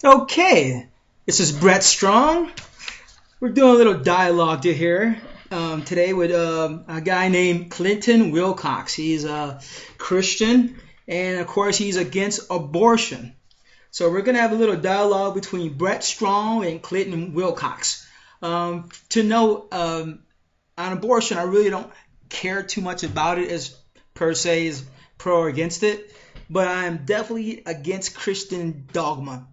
Okay, this is Brett Strong. We're doing a little dialogue to here today with a guy named Clinton Wilcox. He's a Christian, and of course, he's against abortion. So we're gonna have a little dialogue between Brett Strong and Clinton Wilcox. To know on abortion, I really don't care too much about it as per se as pro or against it, but I am definitely against Christian dogma.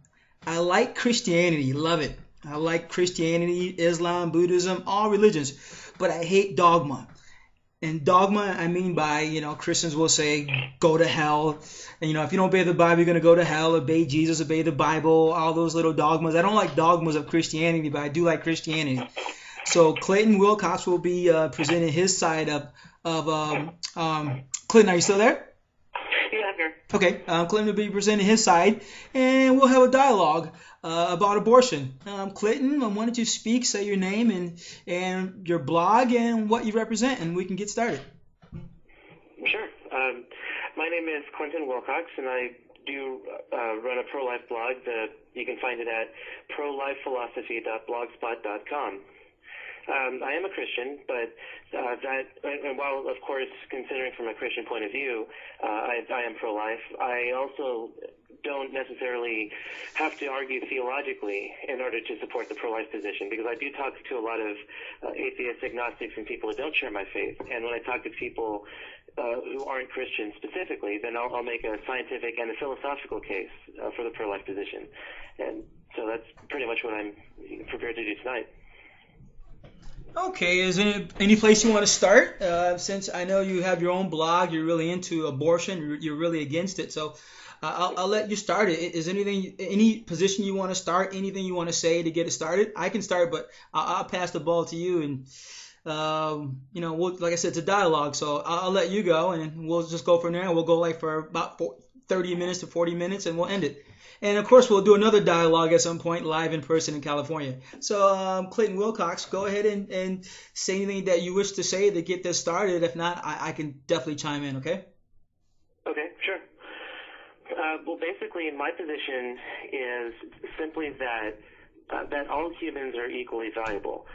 I like Christianity, love it. I like Christianity, Islam, Buddhism, all religions, but I hate dogma. And dogma, I mean by, Christians will say, go to hell. And, if you don't obey the Bible, you're going to go to hell. Obey Jesus, obey the Bible, all those little dogmas. I don't like dogmas of Christianity, but I do like Christianity. So Clayton Wilcox will be presenting his side of Clinton, are you still there? Yeah, I'm here. Okay, Clinton will be presenting his side, and we'll have a dialogue about abortion. Clinton, why don't you speak, say your name and your blog and what you represent, and we can get started. Sure. My name is Clinton Wilcox, and I do run a pro-life blog. You can find it at prolifephilosophy.blogspot.com. I am a Christian, but and while of course considering from a Christian point of view, I am pro-life, I also don't necessarily have to argue theologically in order to support the pro-life position, because I do talk to a lot of atheists, agnostics, and people who don't share my faith. And when I talk to people who aren't Christians specifically, then I'll make a scientific and a philosophical case for the pro-life position. And so that's pretty much what I'm prepared to do tonight. Okay, is there any place you want to start? Since I know you have your own blog, you're really into abortion, you're really against it. So I'll let you start it. Is any position you want to start? Anything you want to say to get it started? I can start, but I'll pass the ball to you. And like I said, it's a dialogue, so I'll let you go, and we'll just go from there. And we'll go like for about 30 minutes to 40 minutes, and we'll end it. And of course, we'll do another dialogue at some point live in person in California. So, Clinton Wilcox, go ahead and say anything that you wish to say to get this started. If not, I can definitely chime in, okay? Okay, sure. Well, basically, my position is simply that all humans are equally valuable.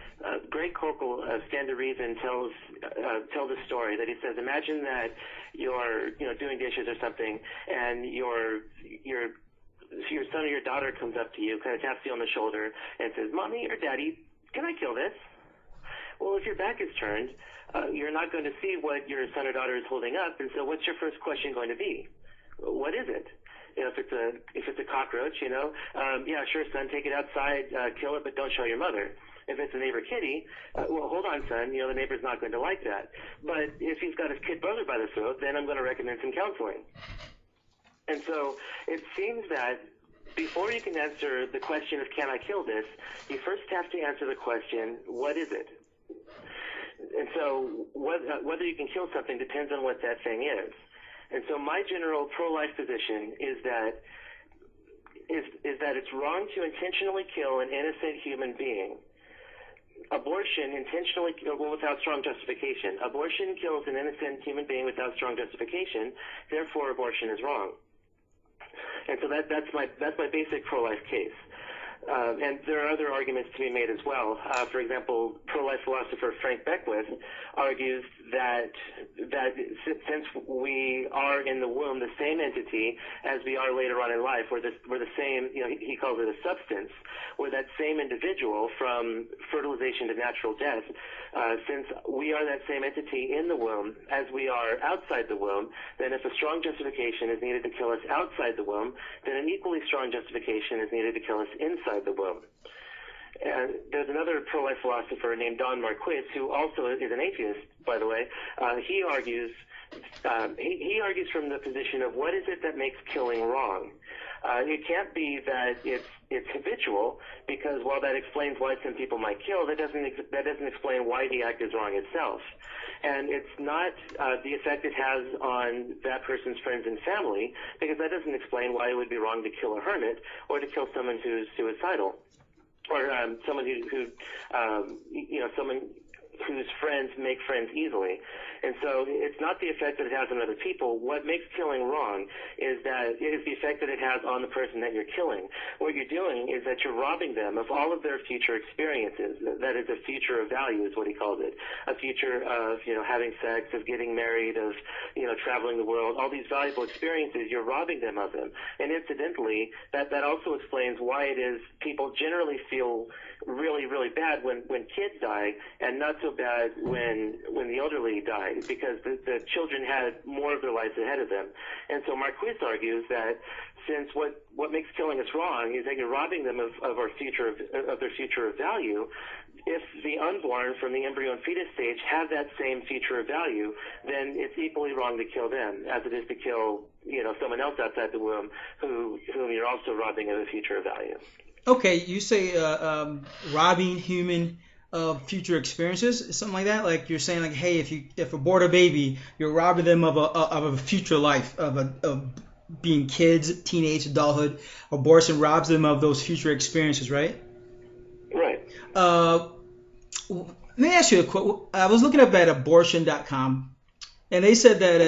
Greg Koukl, Stand to Reason, tells a story that he says, imagine that you're doing dishes or something, and your son or your daughter comes up to you, kind of taps you on the shoulder, and says, "Mommy or Daddy, can I kill this?" Well, if your back is turned, you're not going to see what your son or daughter is holding up, and so what's your first question going to be? What is it? If it's a cockroach, yeah, sure, son, take it outside, kill it, but don't show your mother. If it's a neighbor kitty, well, hold on, son, the neighbor's not going to like that. But if he's got his kid brother by the throat, then I'm going to recommend some counseling. And so it seems that before you can answer the question of can I kill this, you first have to answer the question, what is it? And so whether you can kill something depends on what that thing is. And so my general pro-life position is that it's wrong to intentionally kill an innocent human being. Abortion intentionally, without strong justification. Abortion kills an innocent human being without strong justification. Therefore, abortion is wrong. And so that's my basic pro-life case. And there are other arguments to be made as well. For example, pro-life philosopher Frank Beckwith argues that since we are in the womb the same entity as we are later on in life, we're the same. He calls it a substance. We're that same individual from fertilization to natural death. Since we are that same entity in the womb as we are outside the womb, then if a strong justification is needed to kill us outside the womb, then an equally strong justification is needed to kill us inside the womb. And there's another pro-life philosopher named Don Marquis, who also is an atheist, by the way. He argues from the position of what is it that makes killing wrong. It can't be that it's habitual, because while that explains why some people might kill, that doesn't explain why the act is wrong itself. And it's not the effect it has on that person's friends and family, because that doesn't explain why it would be wrong to kill a hermit or to kill someone who's suicidal, or someone whose friends make friends easily. And so it's not the effect that it has on other people. What makes killing wrong is the effect that it has on the person that you're killing. What you're doing is that you're robbing them of all of their future experiences. That is a future of value is what he calls it. A future of, having sex, of getting married, of, traveling the world, all these valuable experiences, you're robbing them of them. And incidentally, that also explains why it is people generally feel really, really bad when kids die, and not so bad when the elderly die, because the children had more of their lives ahead of them. And so Marquis argues that since what makes killing us wrong is that you're robbing them of their future of value, if the unborn from the embryo and fetus stage have that same future of value, then it's equally wrong to kill them as it is to kill someone else outside the womb whom you're also robbing of a future of value. Okay, you say robbing human of future experiences, something like that. Like you're saying, like, hey, if abort a baby, you're robbing them of a future life, of being kids, teenage, adulthood. Abortion robs them of those future experiences, right? Right. Let me ask you a quote. I was looking up at abortion.com, and they said that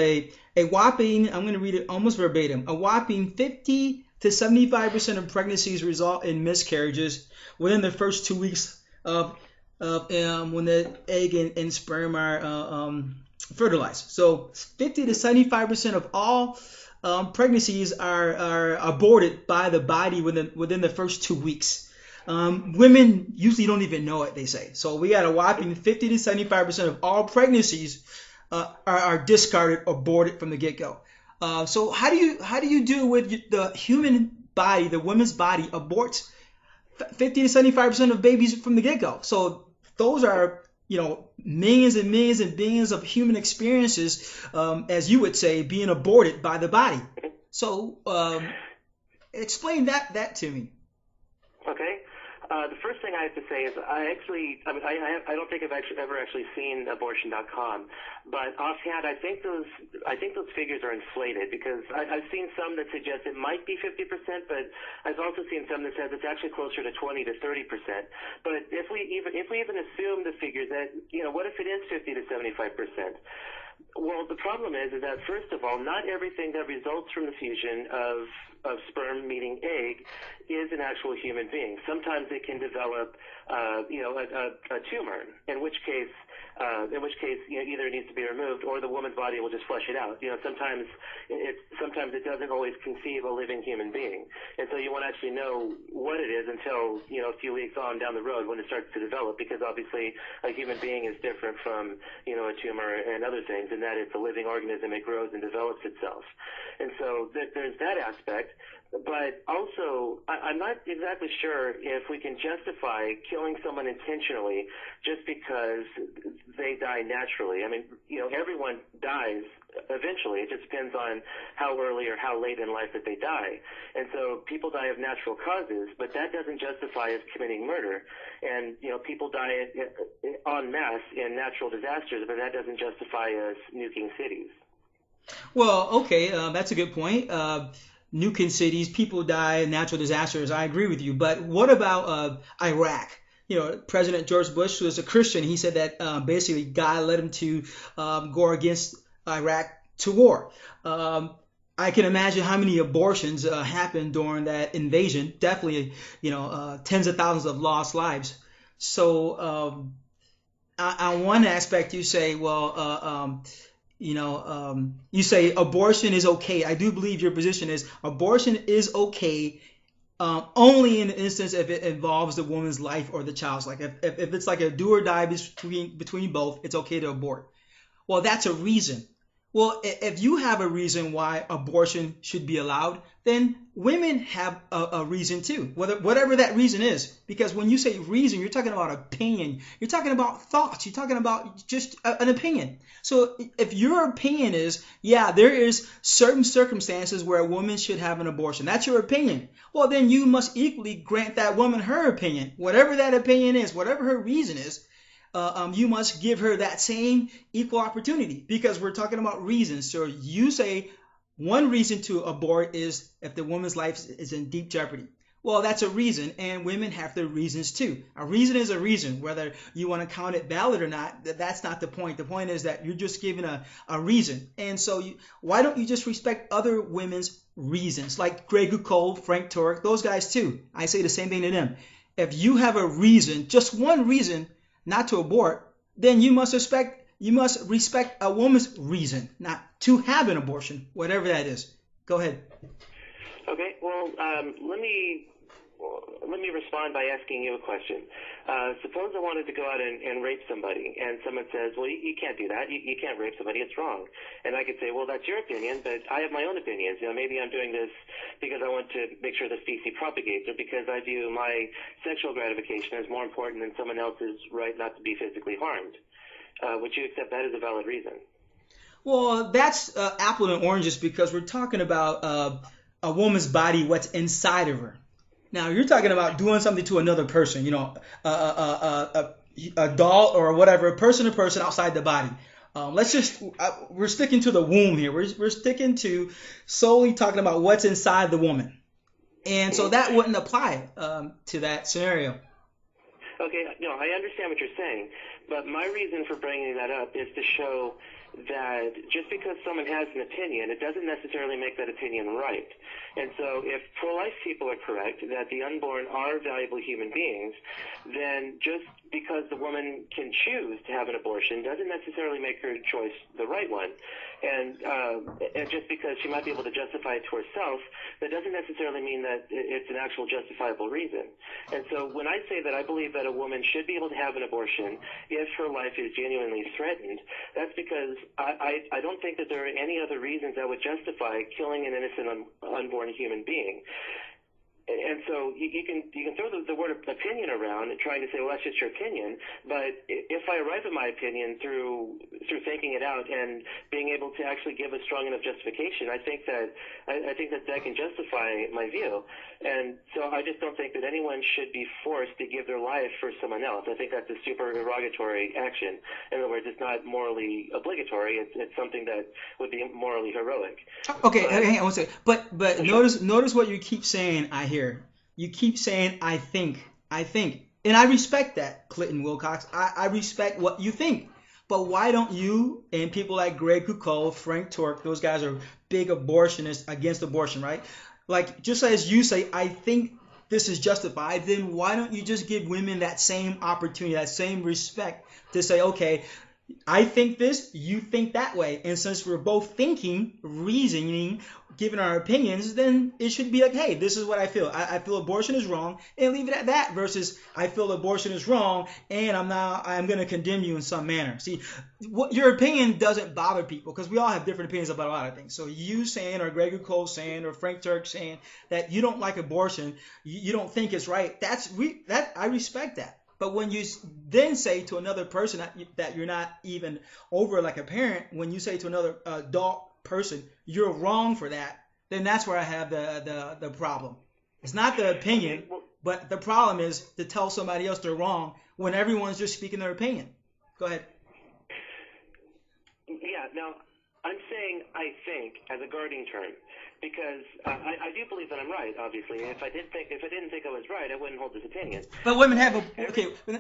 a whopping, I'm going to read it almost verbatim, a whopping 50 to 75% of pregnancies result in miscarriages within the first 2 weeks of when the egg and sperm are fertilized. So 50 to 75% of all pregnancies are aborted by the body within the first 2 weeks. Women usually don't even know it, they say. So we got a whopping 50 to 75% of all pregnancies are discarded, aborted from the get-go. So how do you do with the human body, the woman's body aborts 50 to 75% of babies from the get-go? So those are, millions and millions and billions of human experiences, as you would say, being aborted by the body. So explain that to me. Okay. The first thing I have to say is I don't think I've ever actually seen abortion.com, but offhand I think those figures are inflated, because I've seen some that suggest it might be 50%, but I've also seen some that says it's actually closer to 20 to 30%. But if we even assume the figure that what if it is 50 to 75%? Well, the problem is that, first of all, not everything that results from the fusion of sperm meeting egg is an actual human being. Sometimes it can develop, a tumor, in which case, either it needs to be removed or the woman's body will just flush it out. Sometimes it doesn't always conceive a living human being, and so you won't actually know what it is until a few weeks on down the road when it starts to develop, because obviously a human being is different from a tumor and other things, and that it's a living organism. It grows and develops itself, and so there's that aspect. But also, I'm not exactly sure if we can justify killing someone intentionally just because they die naturally. I mean, everyone dies eventually. It just depends on how early or how late in life that they die. And so people die of natural causes, but that doesn't justify us committing murder. And, people die en masse in natural disasters, but that doesn't justify us nuking cities. Well, okay, that's a good point. Nuking cities, people die in natural disasters. I agree with you. But what about Iraq? President George Bush was a Christian. He said that basically God led him to go against Iraq to war. I can imagine how many abortions happened during that invasion. Definitely, tens of thousands of lost lives. So on one aspect, you say, well, you say abortion is okay. I do believe your position is abortion is okay only in the instance if it involves the woman's life or the child's life. If it's like a do or die between both, it's okay to abort. Well, that's a reason. Well, if you have a reason why abortion should be allowed, then women have a reason too, whatever that reason is. Because when you say reason, you're talking about opinion. You're talking about thoughts. You're talking about just an opinion. So if your opinion is, yeah, there is certain circumstances where a woman should have an abortion, that's your opinion. Well, then you must equally grant that woman her opinion, whatever that opinion is, whatever her reason is. You must give her that same equal opportunity, because we're talking about reasons. So you say one reason to abort is if the woman's life is in deep jeopardy. Well, that's a reason, and women have their reasons too. A reason is a reason. Whether you want to count it valid or not, that's not the point. The point is that you're just giving a reason. And so why don't you just respect other women's reasons? Like Greg Cole, Frank Turek, those guys too. I say the same thing to them. If you have a reason, just one reason not to abort, then you must respect a woman's reason not to have an abortion, whatever that is. Go ahead. Okay, well, let me respond by asking you a question. Suppose I wanted to go out and rape somebody, and someone says, well, you can't do that. You can't rape somebody. It's wrong. And I could say, well, that's your opinion, but I have my own opinions. Maybe I'm doing this because I want to make sure the species propagates, or because I view my sexual gratification as more important than someone else's right not to be physically harmed. Would you accept that as a valid reason? Well, that's apple and oranges, because we're talking about a woman's body, what's inside of her. Now, you're talking about doing something to another person, a doll or whatever, person to person outside the body. We're sticking to the womb here. We're sticking to solely talking about what's inside the woman. And so that wouldn't apply to that scenario. Okay, no, I understand what you're saying, but my reason for bringing that up is to show that just because someone has an opinion, it doesn't necessarily make that opinion right. And so if pro-life people are correct that the unborn are valuable human beings, then just because the woman can choose to have an abortion doesn't necessarily make her choice the right one. And just because she might be able to justify it to herself, that doesn't necessarily mean that it's an actual justifiable reason. And so when I say that I believe that a woman should be able to have an abortion if her life is genuinely threatened, that's because I don't think that there are any other reasons that would justify killing an innocent unborn human being. And so you can throw the word opinion around and trying to say, well, that's just your opinion. But if I arrive at my opinion through thinking it out and being able to actually give a strong enough justification, I think that can justify my view. And so I just don't think that anyone should be forced to give their life for someone else. I think that's a super derogatory action. In other words, it's not morally obligatory. It's something that would be morally heroic. Okay, hang on one second. But notice what you keep saying. I hear you keep saying I think, and I respect that, Clinton Wilcox. I respect what you think. But why don't you and people like Greg Cole, Frank Turek, those guys are big abortionists against abortion, right? Like, just as you say, I think this is justified, then why don't you just give women that same opportunity, that same respect to say, okay, I think this, you think that way. And since we're both thinking, reasoning, giving our opinions, then it should be like, hey, this is what I feel. I feel abortion is wrong, and leave it at that, versus I feel abortion is wrong and I'm going to condemn you in some manner. See, your opinion doesn't bother people, because we all have different opinions about a lot of things. So you saying, or Gregory Cole saying, or Frank Turek saying that you don't like abortion, you don't think it's right, I respect that. But when you then say to another person that you're not even over like a parent, when you say to another adult person, you're wrong for that, then that's where I have the problem. It's not the opinion, but the problem is to tell somebody else they're wrong when everyone's just speaking their opinion. Go ahead. Yeah, now, I'm saying I think as a guarding term, because I do believe that I'm right, obviously. If I didn't think I was right, I wouldn't hold this opinion. But women have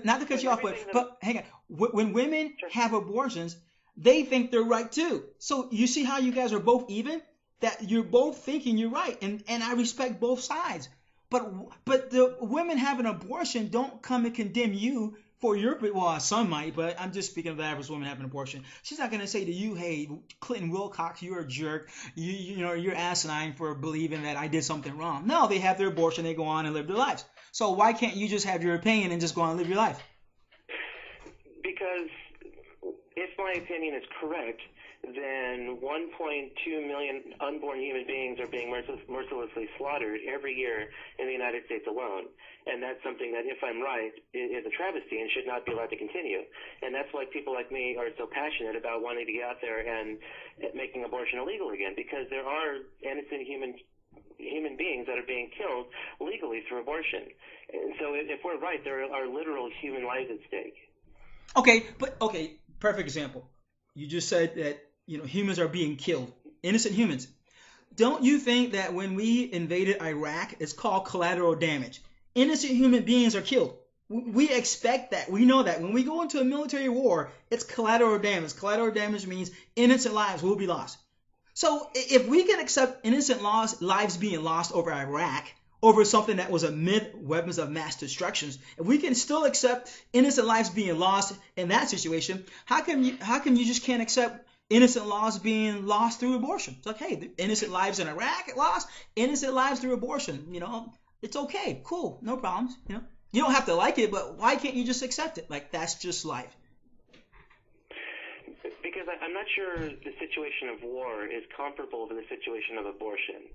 not to cut you off, but hang on. When women have abortions, they think they're right too. So you see how you guys are both even? That you're both thinking you're right, and I respect both sides. But the women having an abortion don't come and condemn you for your, well, some might, but I'm just speaking of the average woman having an abortion. She's not going to say to you, hey, Clinton Wilcox, you're a jerk. You're asinine for believing that I did something wrong. No, they have their abortion. They go on and live their lives. So why can't you just have your opinion and just go on and live your life? Because if my opinion is correct, then 1.2 million unborn human beings are being mercilessly slaughtered every year in the United States alone. And that's something that, if I'm right, is a travesty and should not be allowed to continue. And that's why people like me are so passionate about wanting to get out there and making abortion illegal again, because there are innocent human beings that are being killed legally through abortion. And so if we're right, there are literal human lives at stake. Okay, perfect example. You just said that humans are being killed, innocent humans. don't you think that when we invaded Iraq, it's called collateral damage? Innocent human beings are killed. We expect that. We know that. When we go into a military war, it's collateral damage. Collateral damage means innocent lives will be lost. So if we can accept innocent lives being lost over Iraq, over something that was a myth, weapons of mass destruction, if we can still accept innocent lives being lost in that situation, how come you just can't accept innocent lives being lost through abortion? It's like, hey, the innocent lives in Iraq lost, innocent lives through abortion. It's okay, cool, no problems. You don't have to like it, but why can't you just accept it? Like, that's just life. Because I'm not sure the situation of war is comparable to the situation of abortion.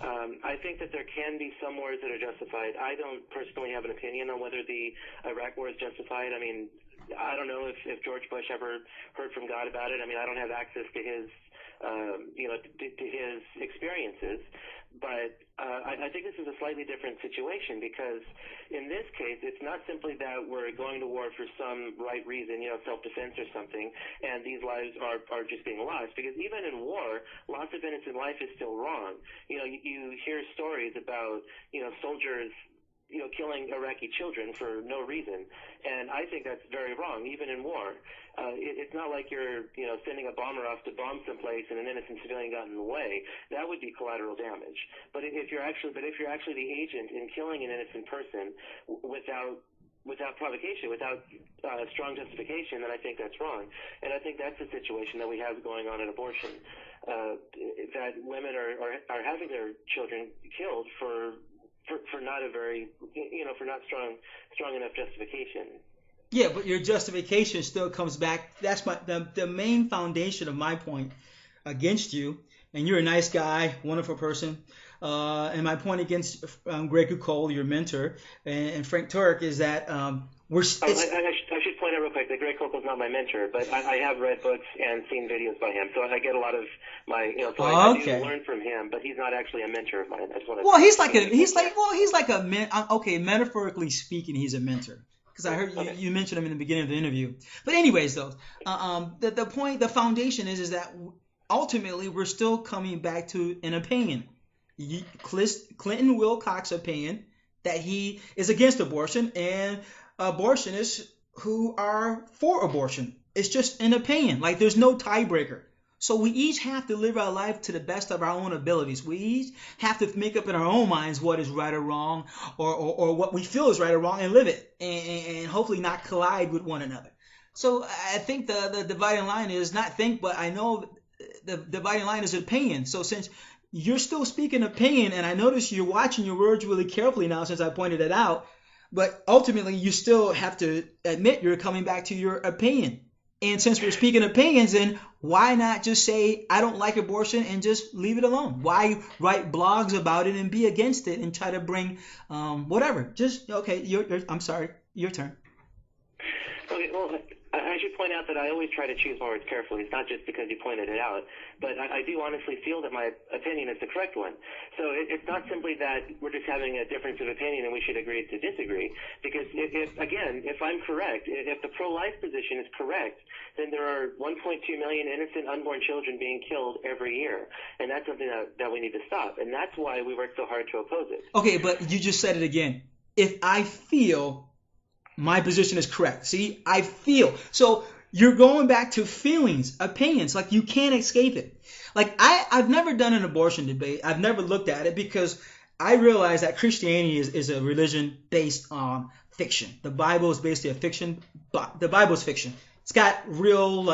I think that there can be some wars that are justified. I don't personally have an opinion on whether the Iraq war is justified. I mean, I don't know if George Bush ever heard from God about it. I mean, I don't have access to his, to his experiences. But I think this is a slightly different situation because in this case, it's not simply that we're going to war for some right reason, self-defense or something, and these lives are just being lost. Because even in war, loss of innocent life is still wrong. You hear stories about, soldiers killing Iraqi children for no reason. And I think that's very wrong, even in war. It's not like you're, sending a bomber off to bomb someplace and an innocent civilian got in the way. That would be collateral damage. But if you're actually the agent in killing an innocent person without provocation, without strong justification, then I think that's wrong. And I think that's the situation that we have going on in abortion, that women are having their children killed for not a very, for not strong enough justification. Yeah, but your justification still comes back. That's the main foundation of my point against you. And you're a nice guy, wonderful person. And my point against Greg Cole, your mentor, and Frank Turk is that I should point out real quick that Greg Cole is not my mentor, but I have read books and seen videos by him, so I get a lot of my, I do learn from him. But he's not actually a mentor of mine. Metaphorically speaking, he's a mentor. Because I heard you mentioned him in the beginning of the interview. But anyways, though, the foundation is that ultimately we're still coming back to an opinion. Clinton Wilcox's opinion that he is against abortion and abortionists who are for abortion. It's just an opinion. Like, there's no tiebreaker. So we each have to live our life to the best of our own abilities. We each have to make up in our own minds what is right or wrong, or what we feel is right or wrong, and live it, and hopefully not collide with one another. So I think the dividing line is not think, but I know the dividing line is opinion. So since you're still speaking opinion, and I notice you're watching your words really carefully now since I pointed it out, but ultimately you still have to admit you're coming back to your opinion. And since we're speaking opinions, then why not just say, I don't like abortion and just leave it alone? Why write blogs about it and be against it and try to bring whatever? Just, okay, I'm sorry, your turn. Okay, well, I should point out that I always try to choose my words carefully. It's not just because you pointed it out, but I do honestly feel that my opinion is the correct one. So it's not simply that we're just having a difference of opinion and we should agree to disagree. Because if I'm correct, if the pro-life position is correct, then there are 1.2 million innocent unborn children being killed every year. And that's something that we need to stop. And that's why we work so hard to oppose it. Okay, but you just said it again. If I feel my position is correct. See, I feel. So you're going back to feelings, opinions. Like, you can't escape it. Like, I've never done an abortion debate. I've never looked at it because I realize that Christianity is a religion based on fiction. The Bible is basically a fiction. But the Bible is fiction. It's got real,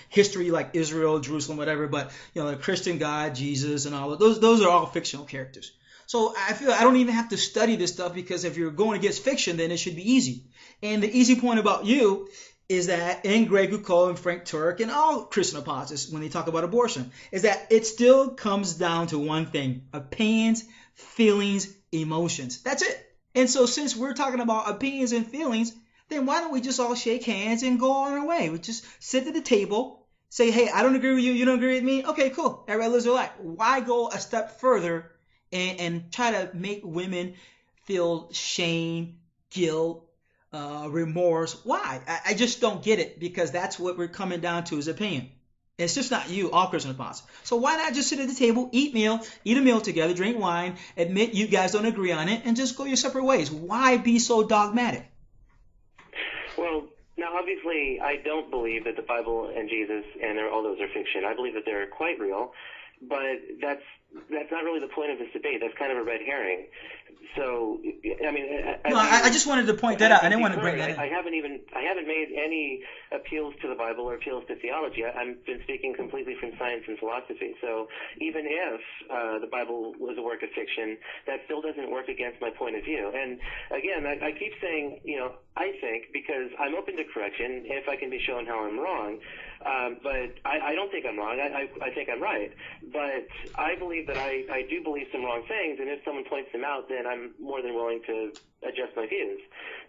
history like Israel, Jerusalem, whatever. But, the Christian God, Jesus, and all of those are all fictional characters. So I feel I don't even have to study this stuff because if you're going against fiction, then it should be easy. And the easy point about you is that, and Greg Cole and Frank Turk and all Christian apologists, when they talk about abortion, is that it still comes down to one thing: opinions, feelings, emotions. That's it. And so since we're talking about opinions and feelings, then why don't we just all shake hands and go on our way? We just sit at the table, say, hey, I don't agree with you, you don't agree with me. Okay, cool. Everybody lives their life. Why go a step further and try to make women feel shame, guilt, remorse? Why? I just don't get it, because that's what we're coming down to, is opinion. It's just not you, all Christian apostles. So why not just sit at the table, eat a meal together, drink wine, admit you guys don't agree on it, and just go your separate ways? Why be so dogmatic? Well, now obviously I don't believe that the Bible and Jesus and all those are fiction. I believe that they're quite real, but that's not really the point of this debate. That's kind of a red herring. So, I mean, I just wanted to point that out. I didn't want to bring that in. I haven't made any appeals to the Bible or appeals to theology. I've been speaking completely from science and philosophy. So even if the Bible was a work of fiction, that still doesn't work against my point of view. And again, I keep saying, I think, because I'm open to correction if I can be shown how I'm wrong. But I don't think I'm wrong. I think I'm right. But I believe that I do believe some wrong things, and if someone points them out, then I'm more than willing to adjust my views.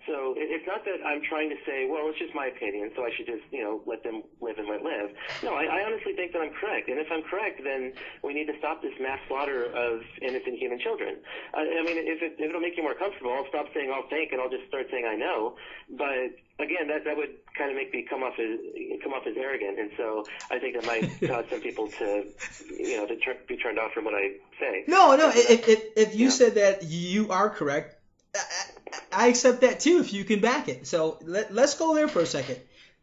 So it's not that I'm trying to say, well, it's just my opinion, so I should just, let them live and let live. No, I honestly think that I'm correct. And if I'm correct, then we need to stop this mass slaughter of innocent human children. I mean, if it'll make you more comfortable, I'll stop saying I'll think and I'll just start saying I know. But again, that would kind of make me come off as arrogant, and so I think that might cause some people to be turned off from what I say. No. If you said that you are correct, I accept that too if you can back it. So let's go there for a second.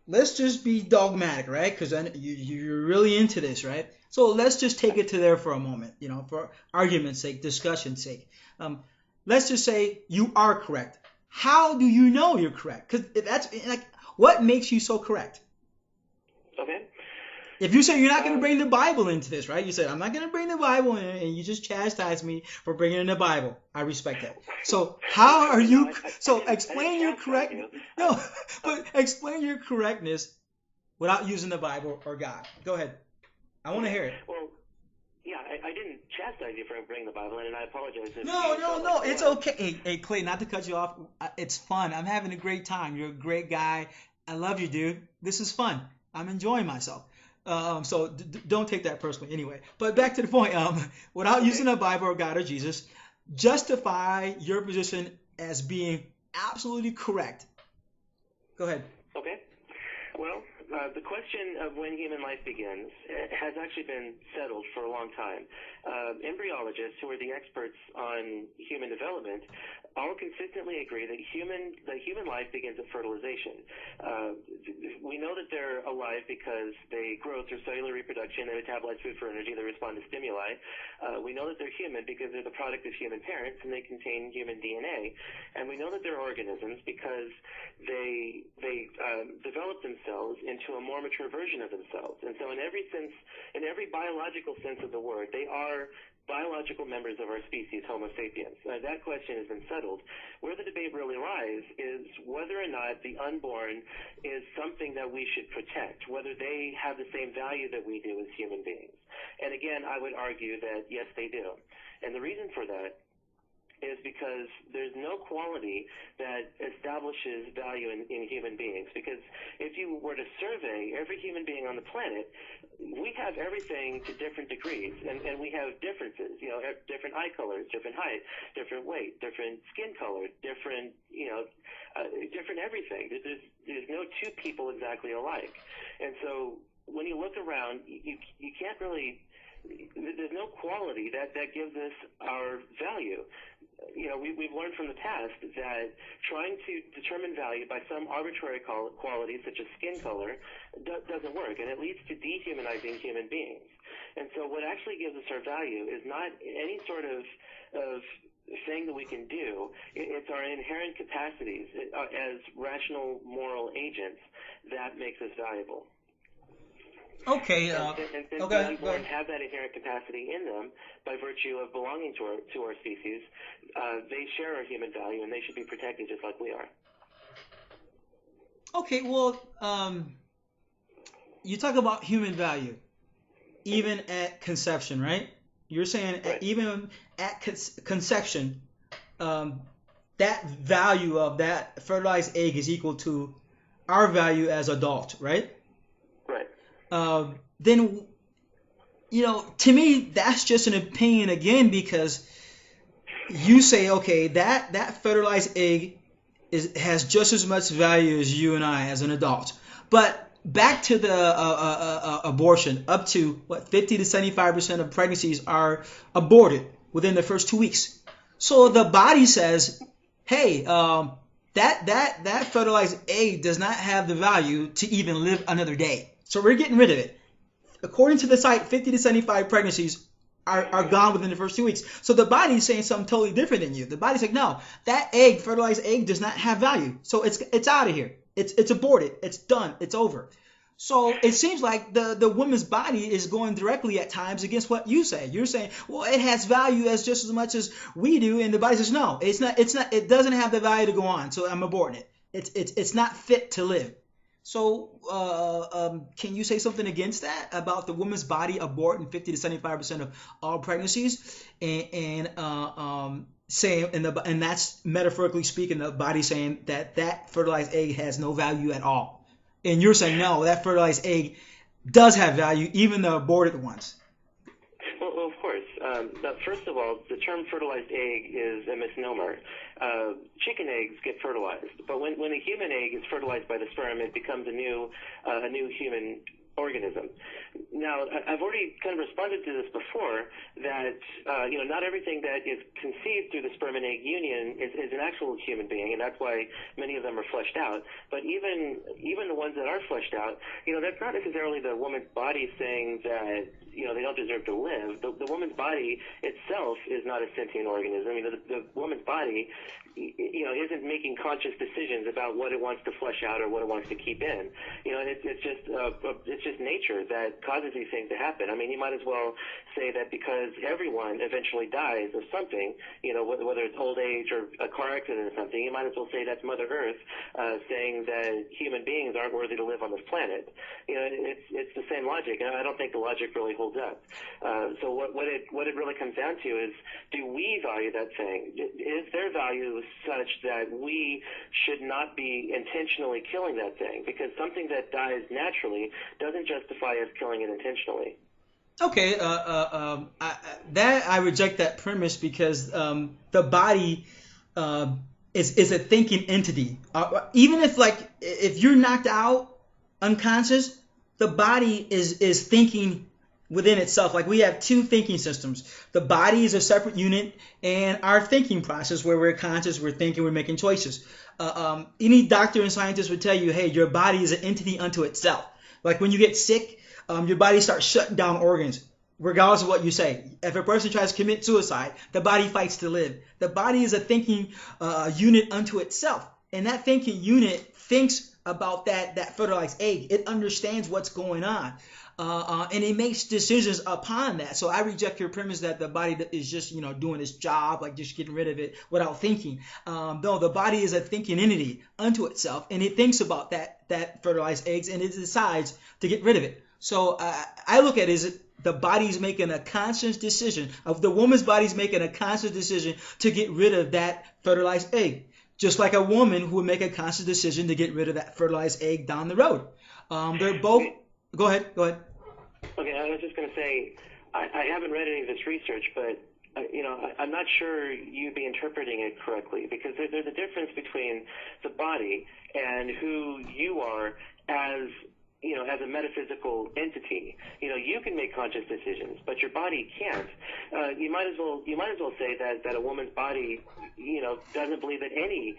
Let's just be dogmatic, right? Because you're really into this, right? So let's just take it to there for a moment, for argument's sake, discussion's sake. Let's just say you are correct. How do you know you're correct? Because that's what makes you so correct? Okay. If you say you're not going to bring the Bible into this, right? You said, I'm not going to bring the Bible in, and you just chastise me for bringing in the Bible. I respect that. So how are you? So explain your correctness. No, but explain your correctness without using the Bible or God. Go ahead. I want to hear it. Well, yeah, I didn't chastise you for bringing the Bible in, and I apologize. No. It's okay. Hey, Clay, not to cut you off. It's fun. I'm having a great time. You're a great guy. I love you, dude. This is fun. I'm enjoying myself. So don't take that personally anyway. But back to the point, without using the Bible or God or Jesus, justify your position as being absolutely correct. Go ahead. Okay. Well, the question of when human life begins has actually been settled for a long time. Embryologists, who are the experts on human development, all consistently agree that human life begins at fertilization. We know that they're alive because they grow through cellular reproduction, they metabolize food for energy, they respond to stimuli. We know that they're human because they're the product of human parents and they contain human DNA. And we know that they're organisms because they develop themselves into a more mature version of themselves. And so in every biological sense of the word, they are biological members of our species, Homo sapiens. That question has been settled. Where the debate really lies is whether or not the unborn is something that we should protect, whether they have the same value that we do as human beings. And again, I would argue that yes, they do. And the reason for that is because there's no quality that establishes value in human beings. Because if you were to survey every human being on the planet, we have everything to different degrees, and we have differences, different eye colors, different height, different weight, different skin color, different everything. There's no two people exactly alike. And so when you look around, you can't really, there's no quality that gives us our value. We've learned from the past that trying to determine value by some arbitrary quality, such as skin color, doesn't work, and it leads to dehumanizing human beings. And so what actually gives us our value is not any sort of thing that we can do. It's our inherent capacities as rational moral agents that makes us valuable. Okay. And since the unborn have that inherent capacity in them by virtue of belonging to our species, they share our human value and they should be protected just like we are. Okay, well, you talk about human value, even at conception, right? You're saying right. Even at conception, that value of that fertilized egg is equal to our value as adult, right? Right. Then, to me, that's just an opinion again, because you say, okay, that fertilized egg has just as much value as you and I as an adult. But back to the abortion, up to what 50 to 75% of pregnancies are aborted within the first 2 weeks. So the body says, hey, that fertilized egg does not have the value to even live another day. So we're getting rid of it. According to the site, 50 to 75 pregnancies are gone within the first 2 weeks. So the body's saying something totally different than you. The body's like, no, that egg, fertilized egg, does not have value. So it's out of here. It's aborted. It's done. It's over. So it seems like the woman's body is going directly at times against what you say. You're saying, well, it has value as just as much as we do, and the body says, no, it's not. It doesn't have the value to go on. So I'm aborting it. It's not fit to live. So can you say something against that about the woman's body aborting 50 to 75% of all pregnancies, and saying, and that's metaphorically speaking, the body saying that fertilized egg has no value at all, and you're saying no, that fertilized egg does have value, even the aborted ones. Well, of course. First of all, the term fertilized egg is a misnomer. Chicken eggs get fertilized, but when a human egg is fertilized by the sperm, it becomes a new human organism. Now, I've already kind of responded to this before, that not everything that is conceived through the sperm and egg union is an actual human being, and that's why many of them are fleshed out. But even the ones that are fleshed out, that's not necessarily the woman's body saying that they don't deserve to live. The woman's body itself is not a sentient organism. The woman's body, isn't making conscious decisions about what it wants to flesh out or what it wants to keep in. It's just nature that causes these things to happen. You might as well say that because everyone eventually dies of something, whether it's old age or a car accident or something, you might as well say that's Mother Earth saying that human beings aren't worthy to live on this planet. It's the same logic, and I don't think the logic really holds up. So what it really comes down to is, do we value that thing? Is their value such that we should not be intentionally killing that thing? Because something that dies naturally doesn't justify us killing it intentionally. Okay, I reject that premise, because the body is a thinking entity. Even if you're knocked out unconscious, the body is thinking within itself. Like, we have two thinking systems. The body is a separate unit, and our thinking process, where we're conscious, we're thinking, we're making choices. Any doctor and scientist would tell you, hey, your body is an entity unto itself. Like, when you get sick, your body starts shutting down organs, regardless of what you say. If a person tries to commit suicide, the body fights to live. The body is a thinking unit unto itself, and that thinking unit thinks about that fertilized egg. It understands what's going on. And it makes decisions upon that. So I reject your premise that the body is just, doing its job, like just getting rid of it without thinking. No, the body is a thinking entity unto itself, and it thinks about that fertilized eggs, and it decides to get rid of it. So I look at it as the body's making a conscious decision, of the woman's body's making a conscious decision to get rid of that fertilized egg. Just like a woman who would make a conscious decision to get rid of that fertilized egg down the road. They're both... Go ahead. Okay, I was just going to say, I haven't read any of this research, but I'm not sure you'd be interpreting it correctly, because there's a difference between the body and who you are as a metaphysical entity. You can make conscious decisions, but your body can't. You might as well say that a woman's body, doesn't believe that any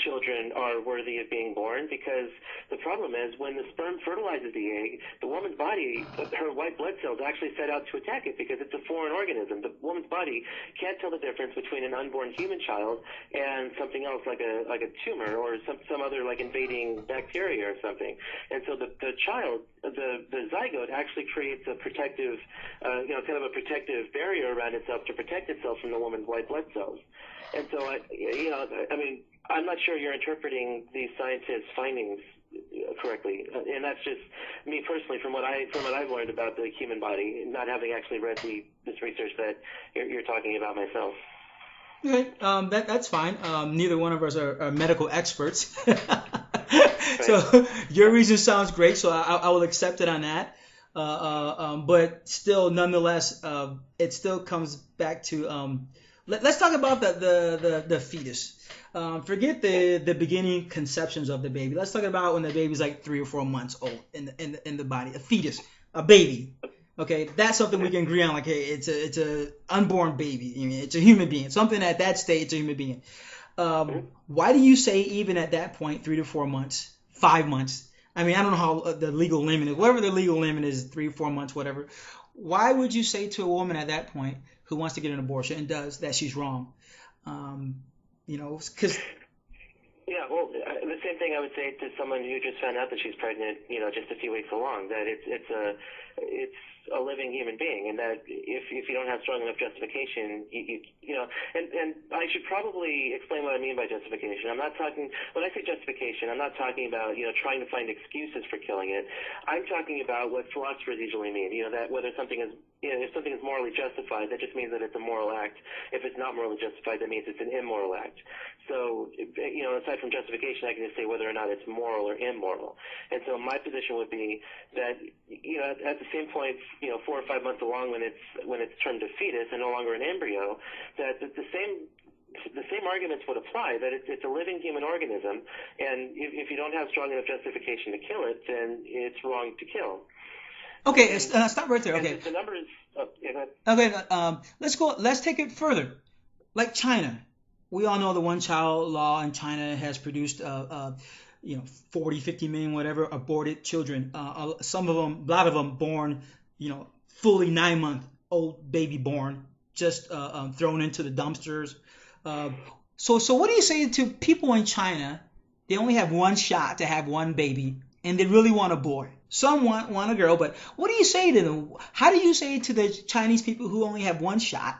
children are worthy of being born, because the problem is, when the sperm fertilizes the egg, the woman's body, her white blood cells actually set out to attack it, because it's a foreign organism. The woman's body can't tell the difference between an unborn human child and something else, like a tumor or some other, like, invading bacteria or something. And so the child, the zygote, actually creates a protective, kind of a protective barrier around itself to protect itself from the woman's white blood cells. And so, I'm not sure you're interpreting these scientists' findings correctly, and that's just me personally, from what I've learned about the human body, not having actually read this research that you're talking about myself. Okay, that's fine. Neither one of us are medical experts. Right. So your reason sounds great, so I will accept it on that. But still, nonetheless, it still comes back to Let's talk about the fetus. Forget the beginning conceptions of the baby. Let's talk about when the baby's like 3 or 4 months old in the body. A fetus, a baby. Okay, that's something we can agree on. Like, hey, it's a unborn baby. I mean, it's a human being. Something at that stage, it's a human being. Why do you say even at that point, 3 to 4 months, 5 months? I mean, I don't know how the legal limit is. Whatever the legal limit is, 3 or 4 months, whatever. Why would you say to a woman at that point who wants to get an abortion and does that she's wrong? Because Yeah, well, the same thing I would say to someone who just found out that she's pregnant, just a few weeks along, that it's a living human being, and that if you don't have strong enough justification, and I should probably explain what I mean by justification. I'm not talking, when I say justification, I'm not talking about, trying to find excuses for killing it. I'm talking about what philosophers usually mean, that whether something is, if something is morally justified, that just means that it's a moral act. If it's not morally justified, that means it's an immoral act. So, aside from justification, I can just say whether or not it's moral or immoral. And so my position would be that, at the same point, 4 or 5 months along when it's turned a fetus and no longer an embryo, that the same arguments would apply, that it's a living human organism, and if you don't have strong enough justification to kill it, then it's wrong to kill. okay, stop right there. Okay, the numbers. Oh, yeah, go ahead. okay. Let's take it further. Like China, we all know the one-child law in China has produced 40, 50 million, whatever, aborted children. A lot of them born, fully 9-month-old baby born, just thrown into the dumpsters. So what do you say to people in China? They only have one shot to have one baby, and they really want a boy. Some want a girl, but what do you say to them? How do you say to the Chinese people who only have one shot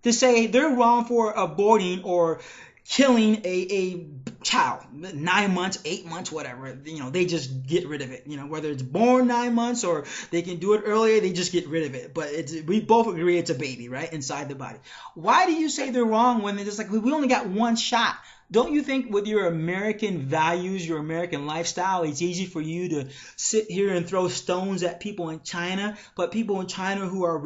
to say they're wrong for aborting or killing a child, 9 months, 8 months, whatever, they just get rid of it, whether it's born 9 months or they can do it earlier, they just get rid of it. But we both agree it's a baby, right, inside the body. Why do you say they're wrong when they're just like, we only got one shot? Don't you think with your American values, your American lifestyle, it's easy for you to sit here and throw stones at people in China, but people in China who are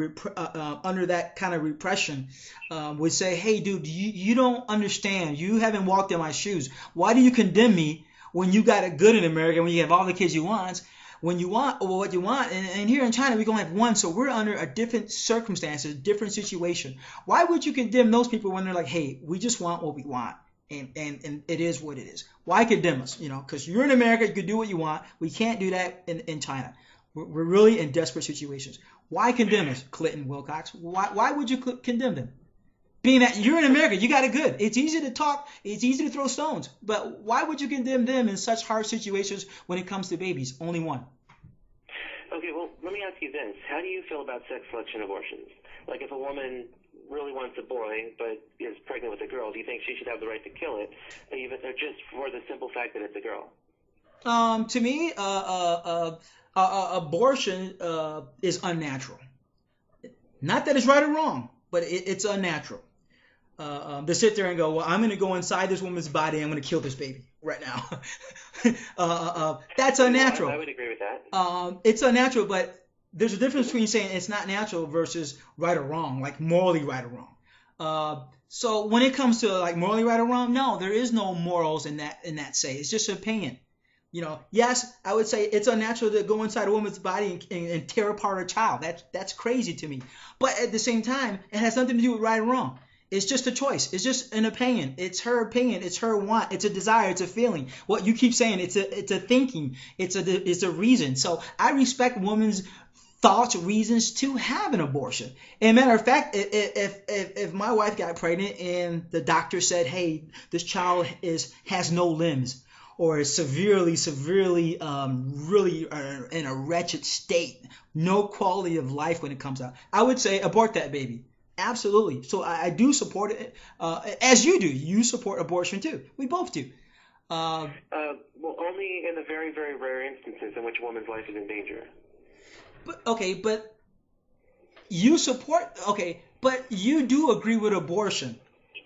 under that kind of repression would say, hey, dude, you don't understand. You haven't walked in my shoes. Why do you condemn me when you got it good in America, when you have all the kids you want? When you want what you want, and here in China we only have one, so we're under a different circumstances, different situation. Why would you condemn those people when they're like, hey, we just want what we want? And it is what it is. Why condemn us? Because you're in America, you can do what you want. We can't do that in China. We're really in desperate situations. Why condemn us, Clinton Wilcox? Why would you condemn them? Being that you're in America, you got it good. It's easy to talk. It's easy to throw stones. But why would you condemn them in such hard situations when it comes to babies? Only one. Okay, well, let me ask you this. How do you feel about sex selection abortions? Like if a woman really wants a boy but is pregnant with a girl, do you think she should have the right to kill it, even or just for the simple fact that it's a girl? To me, abortion is unnatural. Not that it's right or wrong, but it's unnatural. To sit there and go, well, I'm going to go inside this woman's body and I'm going to kill this baby right now. That's unnatural. I would agree with that. It's unnatural, but there's a difference between saying it's not natural versus right or wrong, like morally right or wrong. So when it comes to like morally right or wrong, no, there is no morals in that say. It's just an opinion. Yes, I would say it's unnatural to go inside a woman's body and tear apart a child. That's crazy to me. But at the same time, it has nothing to do with right or wrong. It's just a choice. It's just an opinion. It's her opinion. It's her want. It's a desire. It's a feeling. What you keep saying, it's a thinking. It's a reason. So I respect women's thoughts, reasons to have an abortion. And matter of fact, if my wife got pregnant and the doctor said, hey, this child has no limbs or is severely really in a wretched state, no quality of life when it comes out, I would say abort that baby. Absolutely. So I do support it, as you do. You support abortion too. We both do. Well, only in the very, very rare instances in which a woman's life is in danger. But you support. But you do agree with abortion,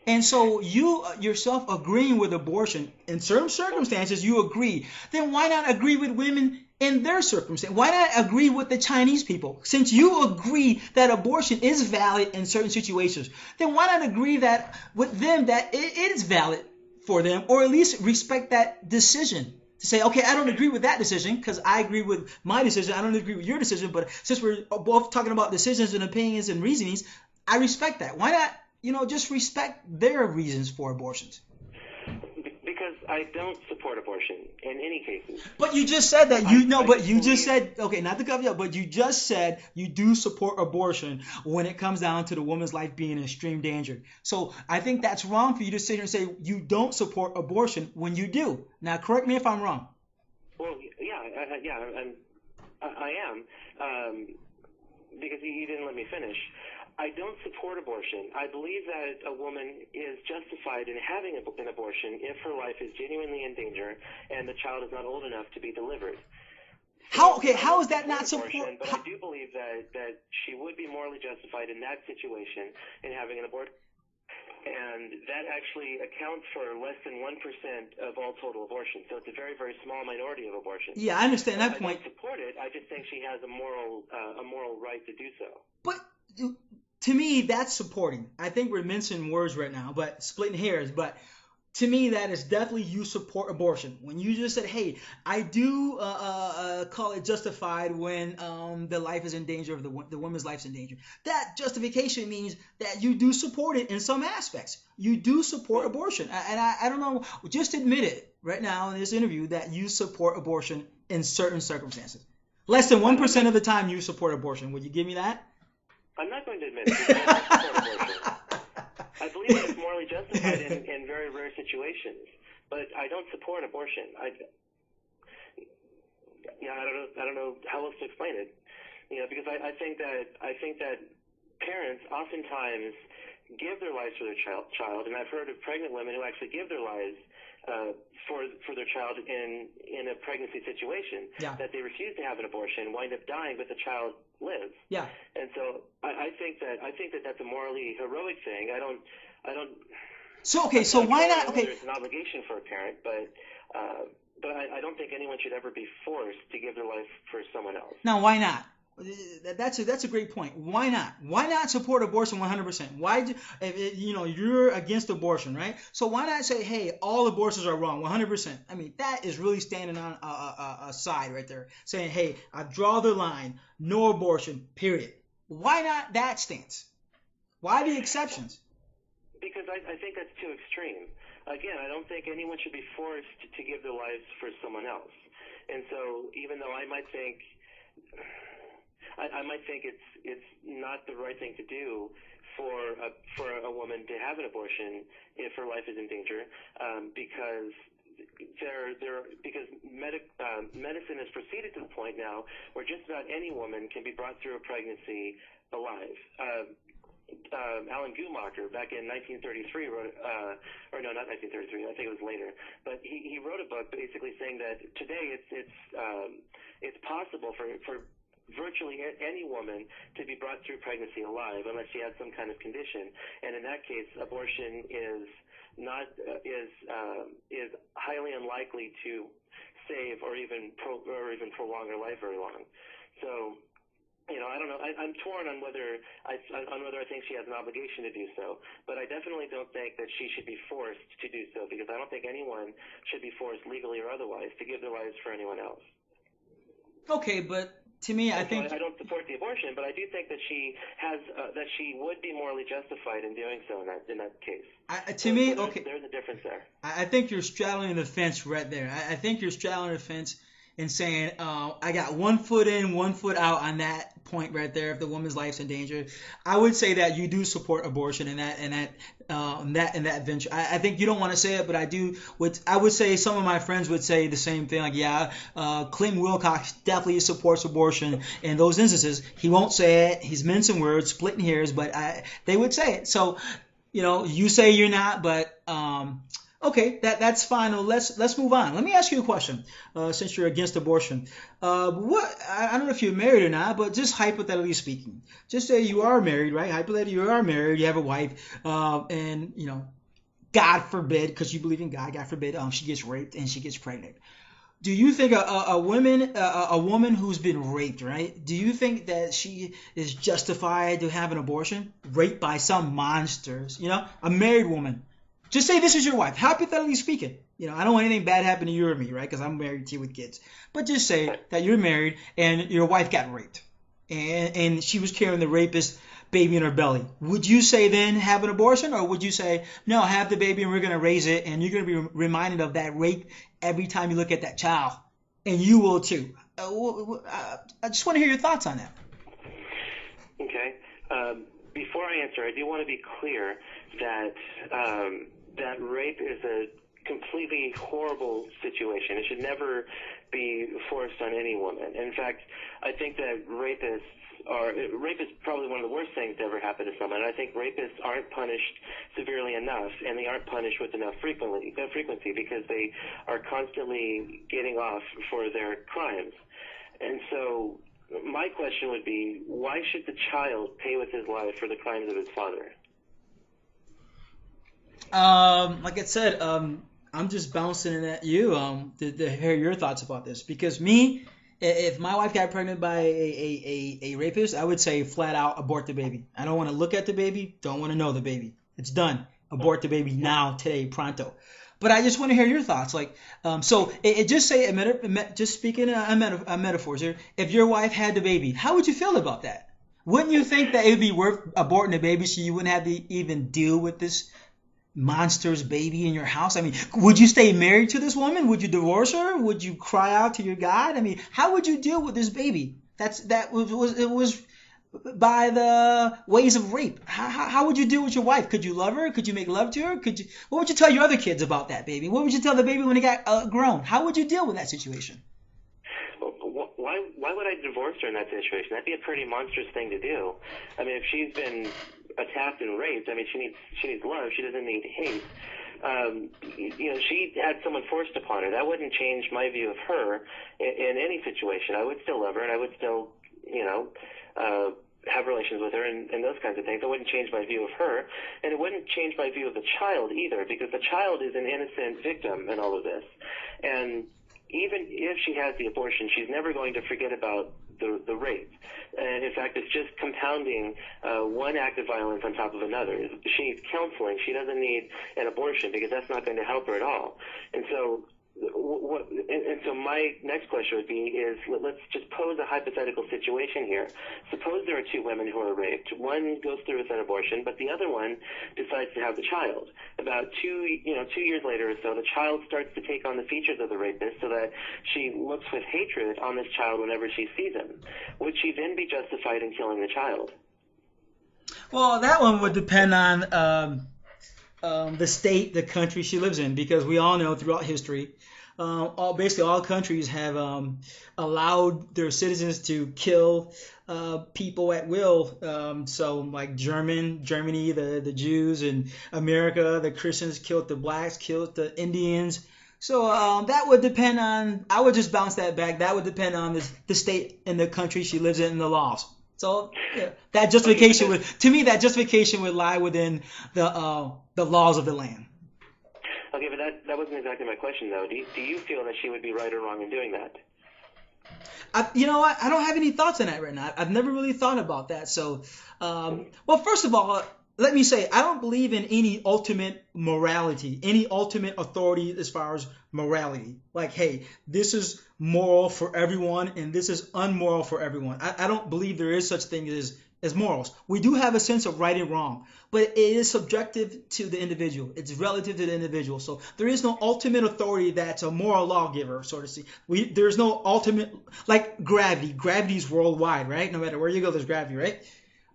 and so you yourself agreeing with abortion in certain circumstances, you agree. Then why not agree with women in their circumstance? Why not agree with the Chinese people? Since you agree that abortion is valid in certain situations, then why not agree that with them that it is valid for them, or at least respect that decision? To say, okay, I don't agree with that decision because I agree with my decision. I don't agree with your decision, but since we're both talking about decisions and opinions and reasonings, I respect that. Why not, just respect their reasons for abortions? Because I don't support abortion in any cases. But you just said that okay, not to cut you up, but you just said you do support abortion when it comes down to the woman's life being in extreme danger. So I think that's wrong for you to sit here and say you don't support abortion when you do. Now, correct me if I'm wrong. Well, I am, because you didn't let me finish. I don't support abortion. I believe that a woman is justified in having an abortion if her life is genuinely in danger and the child is not old enough to be delivered. How is that not support? But I do believe that she would be morally justified in that situation in having an abortion. And that actually accounts for less than 1% of all total abortions. So it's a very, very small minority of abortions. Yeah, I understand that point. I don't support it. I just think she has a moral right to do so. But to me, that's supporting. I think we're mincing words right now, but splitting hairs. But to me, that is definitely you support abortion. When you just said, hey, I do call it justified when the life is in danger, of the woman's life's in danger. That justification means that you do support it in some aspects. You do support abortion. And I don't know, just admit it right now in this interview that you support abortion in certain circumstances. Less than 1% of the time you support abortion. Would you give me that? I'm not going to admit it. I don't support abortion. I believe that it's morally justified in very rare situations, but I don't support abortion. I don't know how else to explain it. Because I think that parents oftentimes give their lives for their child, and I've heard of pregnant women who actually give their lives for their child in a pregnancy situation, that they refuse to have an abortion, wind up dying, but the child lives. Yeah. And so I think that that's a morally heroic thing. I don't. So okay, so why not? Okay. It's an obligation for a parent, but I don't think anyone should ever be forced to give their life for someone else. Now, why not? That's a great point. Why not? Why not support abortion 100%? Why, you're against abortion, right? So why not say, hey, all abortions are wrong 100%? I mean, that is really standing on a side right there, saying, hey, I draw the line, no abortion, period. Why not that stance? Why the exceptions? Because I think that's too extreme. Again, I don't think anyone should be forced to give their lives for someone else. And so even though I might think it's not the right thing to do for a woman to have an abortion if her life is in danger, because medicine has proceeded to the point now where just about any woman can be brought through a pregnancy alive. Alan Gumacher back in 1933 wrote, or no, not 1933, I think it was later, but he wrote a book basically saying that today it's possible for virtually any woman to be brought through pregnancy alive unless she has some kind of condition, and in that case, abortion is highly unlikely to save or even prolong her life very long. So, I don't know. I'm torn on whether I think she has an obligation to do so, but I definitely don't think that she should be forced to do so, because I don't think anyone should be forced, legally or otherwise, to give their lives for anyone else. Okay, but to me, I think I don't support the abortion, but I do think that she has that she would be morally justified in doing so in that case. There's a difference there. I think you're straddling the fence right there. I think you're straddling the fence and saying, I got 1 foot in, 1 foot out on that point right there. If the woman's life's in danger, I would say that you do support abortion in that venture. I think you don't want to say it, but I would say some of my friends would say the same thing. Like, Clinton Wilcox definitely supports abortion in those instances. He won't say it. He's mincing words, splitting hairs, but they would say it. So, you say you're not, but okay, that's fine. Let's move on. Let me ask you a question. Since you're against abortion, I don't know if you're married or not, but just hypothetically speaking, just say you are married, right? Hypothetically, you are married. You have a wife, and God forbid, because you believe in God, God forbid, she gets raped and she gets pregnant. Do you think a woman who's been raped, right? Do you think that she is justified to have an abortion, raped by some monsters? A married woman. Just say this is your wife, hypothetically speaking. I don't want anything bad happen to you or me, right? Because I'm married to you with kids. But just say that you're married and your wife got raped, and she was carrying the rapist baby in her belly. Would you say then have an abortion, or would you say no, have the baby and we're going to raise it, and you're going to be reminded of that rape every time you look at that child, and you will too? I just want to hear your thoughts on that. Okay. Before I answer, I do want to be clear that that rape is a completely horrible situation. It should never be forced on any woman. In fact, I think that rape is probably one of the worst things to ever happen to someone. I think rapists aren't punished severely enough, and they aren't punished with enough frequency because they are constantly getting off for their crimes. And so my question would be, why should the child pay with his life for the crimes of his father? Like I said, I'm just bouncing at you to hear your thoughts about this. Because me, if my wife got pregnant by a rapist, I would say flat out abort the baby. I don't want to look at the baby, don't want to know the baby. It's done. Abort the baby now, today, pronto. But I just want to hear your thoughts. So just say, just speaking a metaphors here, if your wife had the baby, how would you feel about that? Wouldn't you think that it would be worth aborting the baby so you wouldn't have to even deal with this monster's baby in your house? I mean, would you stay married to this woman? Would you divorce her? Would you cry out to your God? I mean, how would you deal with this baby? It was by the ways of rape. How would you deal with your wife? Could you love her? Could you make love to her? What would you tell your other kids about that baby? What would you tell the baby when it got grown? How would you deal with that situation? Why would I divorce her in that situation? That'd be a pretty monstrous thing to do. I mean, if she's been attacked and raped, I mean, she needs love. She doesn't need hate. She had someone forced upon her. That wouldn't change my view of her in any situation. I would still love her, and I would still, have relations with her and those kinds of things. It wouldn't change my view of her, and it wouldn't change my view of the child either, because the child is an innocent victim in all of this. And even if she has the abortion, she's never going to forget about the rape. And in fact, it's just compounding one act of violence on top of another. She needs counseling. She doesn't need an abortion, because that's not going to help her at all. And so so my next question would be let's just pose a hypothetical situation here. Suppose there are two women who are raped. One goes through with an abortion, but the other one decides to have the child. About 2 years later or so, the child starts to take on the features of the rapist, so that she looks with hatred on this child whenever she sees him. Would she then be justified in killing the child? Well, that one would depend on the state, the country she lives in, because we all know throughout history, basically all countries have allowed their citizens to kill people at will. So like Germany, the Jews, and America, the Christians killed the blacks, killed the Indians. So that would depend on, I would just bounce that back, that would depend on the state and the country she lives in and the laws. So that justification would lie within the laws of the land. Okay, but that wasn't exactly my question, though. Do you feel that she would be right or wrong in doing that? You know what? I don't have any thoughts on that right now. I've never really thought about that. So, well, first of all, let me say, I don't believe in any ultimate morality, any ultimate authority as far as morality. Like, hey, this is moral for everyone and this is unmoral for everyone. I don't believe there is such thing as morals. We do have a sense of right and wrong, but it is subjective to the individual. It's relative to the individual. So there is no ultimate authority that's a moral lawgiver, so to speak. There's no ultimate, like gravity. Gravity's worldwide, right? No matter where you go, there's gravity, right?